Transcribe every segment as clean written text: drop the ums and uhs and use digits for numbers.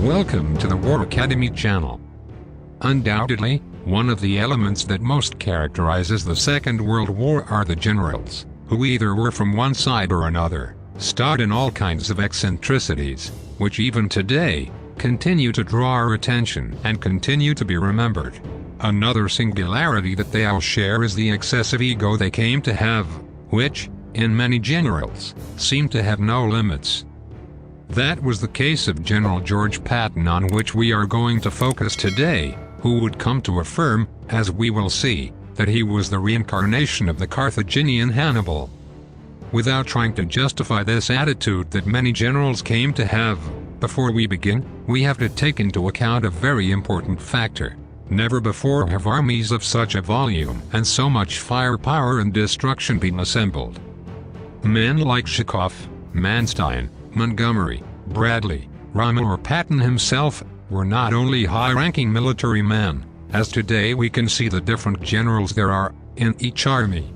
Welcome to the War Academy channel. Undoubtedly, one of the elements that most characterizes the Second World War are the generals, who either were from one side or another, starred in all kinds of eccentricities, which even today, continue to draw our attention and continue to be remembered. Another singularity that they all share is the excessive ego they came to have, which, in many generals, seemed to have no limits. That was the case of General George Patton, on which we are going to focus today, who would come to affirm, as we will see, that he was the reincarnation of the Carthaginian Hannibal. Without trying to justify this attitude that many generals came to have, before we begin, we have to take into account a very important factor. Never before have armies of such a volume and so much firepower and destruction been assembled. Men like Zhukov, Manstein, Montgomery, Bradley, Rommel or Patton himself, were not only high-ranking military men, as today we can see the different generals there are in each army.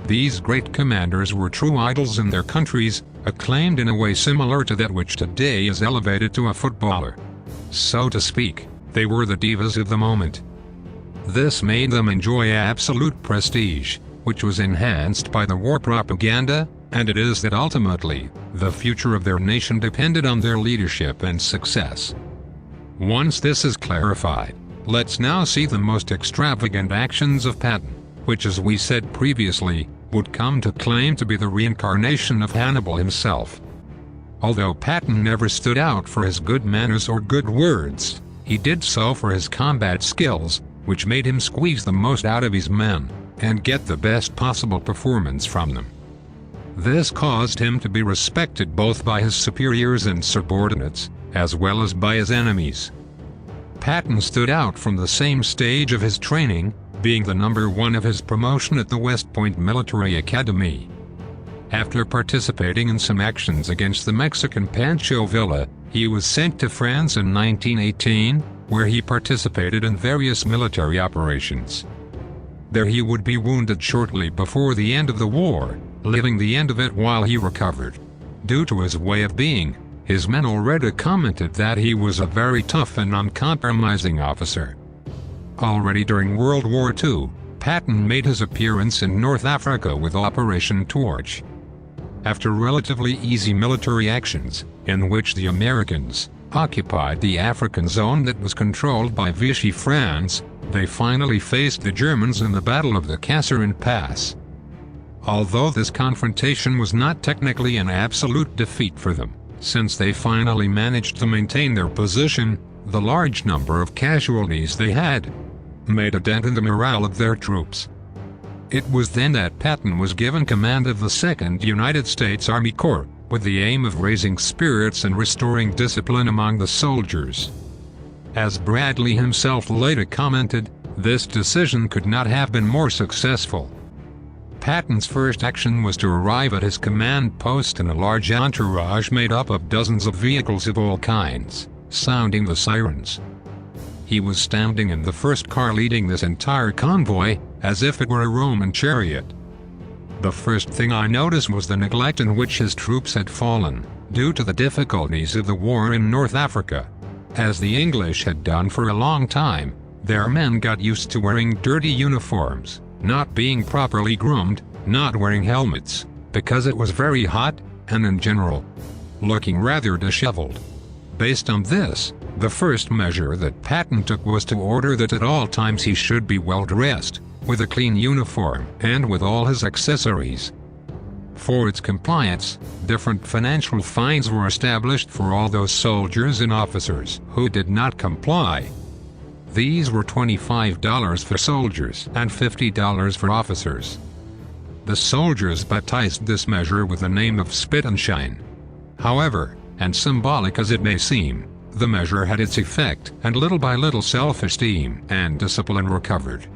These great commanders were true idols in their countries, acclaimed in a way similar to that which today is elevated to a footballer. So to speak, they were the divas of the moment. This made them enjoy absolute prestige, which was enhanced by the war propaganda, and it is that ultimately, the future of their nation depended on their leadership and success. Once this is clarified, let's now see the most extravagant actions of Patton, which, as we said previously, would come to claim to be the reincarnation of Hannibal himself. Although Patton never stood out for his good manners or good words, he did so for his combat skills, which made him squeeze the most out of his men, and get the best possible performance from them. This caused him to be respected both by his superiors and subordinates, as well as by his enemies. Patton stood out from the same stage of his training, being the number one of his promotion at the West Point Military Academy. After participating in some actions against the Mexican Pancho Villa, he was sent to France in 1918, where he participated in various military operations. There he would be wounded shortly before the end of the war, living the end of it while he recovered. Due to his way of being, his men already commented that he was a very tough and uncompromising officer. Already during World War II, Patton made his appearance in North Africa with Operation Torch. After relatively easy military actions, in which the Americans occupied the African zone that was controlled by Vichy France, they finally faced the Germans in the Battle of the Kasserine Pass. Although this confrontation was not technically an absolute defeat for them, since they finally managed to maintain their position, the large number of casualties they had made a dent in the morale of their troops. It was then that Patton was given command of the 2nd United States Army Corps, with the aim of raising spirits and restoring discipline among the soldiers. As Bradley himself later commented, this decision could not have been more successful. Patton's first action was to arrive at his command post in a large entourage made up of dozens of vehicles of all kinds, sounding the sirens. He was standing in the first car leading this entire convoy, as if it were a Roman chariot. The first thing I noticed was the neglect in which his troops had fallen, due to the difficulties of the war in North Africa. As the English had done for a long time, their men got used to wearing dirty uniforms, not being properly groomed, not wearing helmets, because it was very hot, and in general, looking rather disheveled. Based on this, the first measure that Patton took was to order that at all times he should be well dressed, with a clean uniform and with all his accessories. For its compliance, different financial fines were established for all those soldiers and officers who did not comply. These were $25 for soldiers and $50 for officers. The soldiers baptized this measure with the name of spit and shine. However, and symbolic as it may seem, the measure had its effect, and little by little self-esteem and discipline recovered.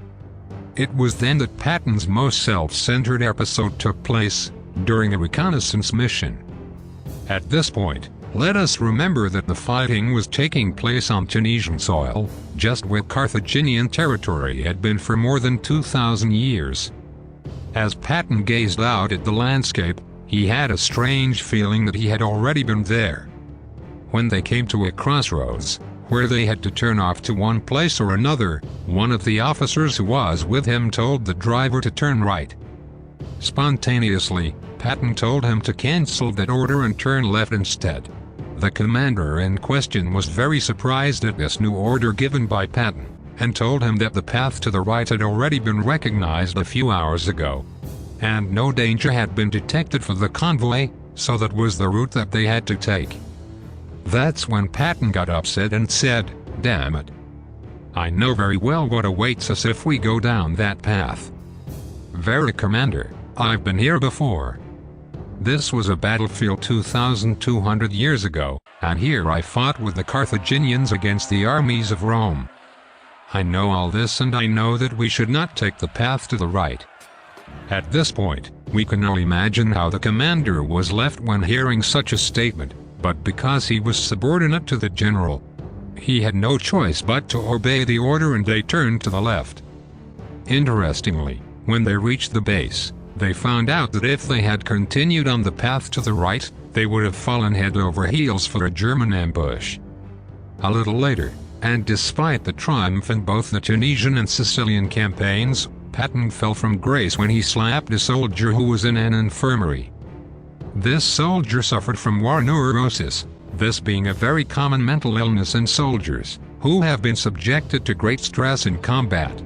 It was then that Patton's most self-centered episode took place, during a reconnaissance mission. At this point, let us remember that the fighting was taking place on Tunisian soil, just where Carthaginian territory had been for more than 2,000 years. As Patton gazed out at the landscape, he had a strange feeling that he had already been there. When they came to a crossroads, where they had to turn off to one place or another, one of the officers who was with him told the driver to turn right. Spontaneously, Patton told him to cancel that order and turn left instead. The commander in question was very surprised at this new order given by Patton, and told him that the path to the right had already been recognized a few hours ago, and no danger had been detected for the convoy, so that was the route that they had to take. That's when Patton got upset and said, "Damn it. I know very well what awaits us if we go down that path. Very Commander, I've been here before. This was a battlefield 2,200 years ago, and here I fought with the Carthaginians against the armies of Rome. I know all this, and I know that we should not take the path to the right." At this point, we can all imagine how the commander was left when hearing such a statement, but because he was subordinate to the general, he had no choice but to obey the order, and they turned to the left. Interestingly, when they reached the base, they found out that if they had continued on the path to the right, they would have fallen head over heels for a German ambush. A little later, and despite the triumph in both the Tunisian and Sicilian campaigns, Patton fell from grace when he slapped a soldier who was in an infirmary. This soldier suffered from war neurosis, this being a very common mental illness in soldiers, who have been subjected to great stress in combat.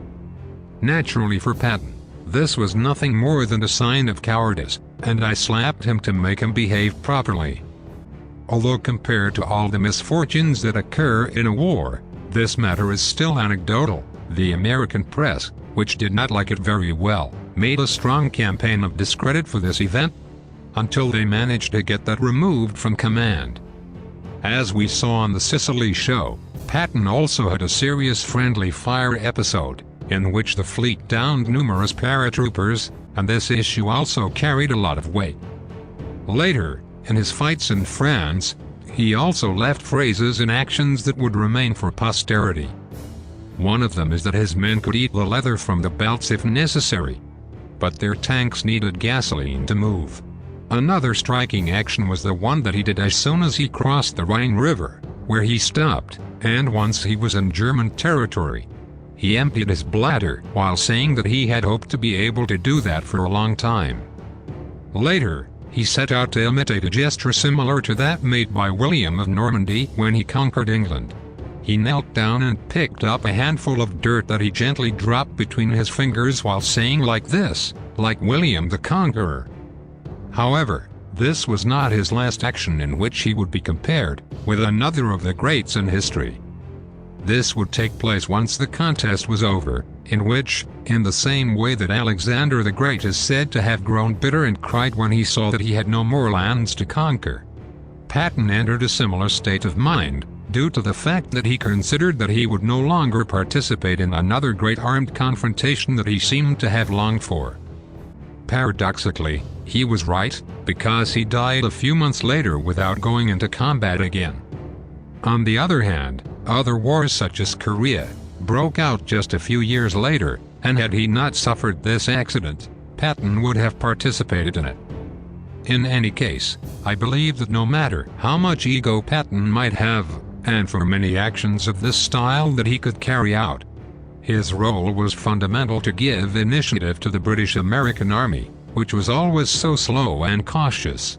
Naturally for Patton, this was nothing more than a sign of cowardice, and I slapped him to make him behave properly. Although compared to all the misfortunes that occur in a war, this matter is still anecdotal, the American press, which did not like it very well, made a strong campaign of discredit for this event, until they managed to get that removed from command. As we saw on the Sicily show, Patton also had a serious friendly fire episode, in which the fleet downed numerous paratroopers, and this issue also carried a lot of weight. Later, in his fights in France, he also left phrases and actions that would remain for posterity. One of them is that his men could eat the leather from the belts if necessary, but their tanks needed gasoline to move. Another striking action was the one that he did as soon as he crossed the Rhine River, where he stopped, and once he was in German territory, he emptied his bladder while saying that he had hoped to be able to do that for a long time. Later, he set out to imitate a gesture similar to that made by William of Normandy when he conquered England. He knelt down and picked up a handful of dirt that he gently dropped between his fingers while saying like this, like William the Conqueror. However, this was not his last action in which he would be compared with another of the greats in history. This would take place once the contest was over, in which, in the same way that Alexander the Great is said to have grown bitter and cried when he saw that he had no more lands to conquer, Patton entered a similar state of mind, due to the fact that he considered that he would no longer participate in another great armed confrontation that he seemed to have longed for. Paradoxically, he was right, because he died a few months later without going into combat again. On the other hand, other wars such as Korea broke out just a few years later, and had he not suffered this accident, Patton would have participated in it. In any case, I believe that no matter how much ego Patton might have, and for many actions of this style that he could carry out, his role was fundamental to give initiative to the British-American Army, which was always so slow and cautious.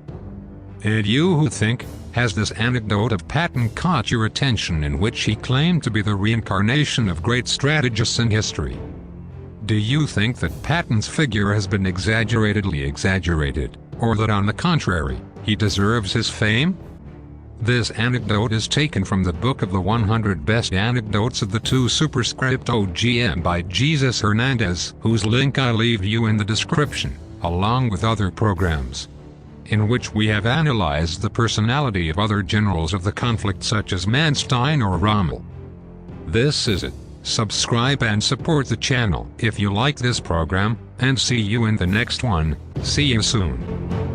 And you who think, has this anecdote of Patton caught your attention in which he claimed to be the reincarnation of great strategists in history? Do you think that Patton's figure has been exaggeratedly exaggerated, or that on the contrary, he deserves his fame? This anecdote is taken from the book of the 100 Best Anecdotes of the 2 Superscript OGM by Jesus Hernandez, whose link I leave you in the description, along with other programs, in which we have analyzed the personality of other generals of the conflict such as Manstein or Rommel. This is it. Subscribe and support the channel if you like this program, and see you in the next one. See you soon.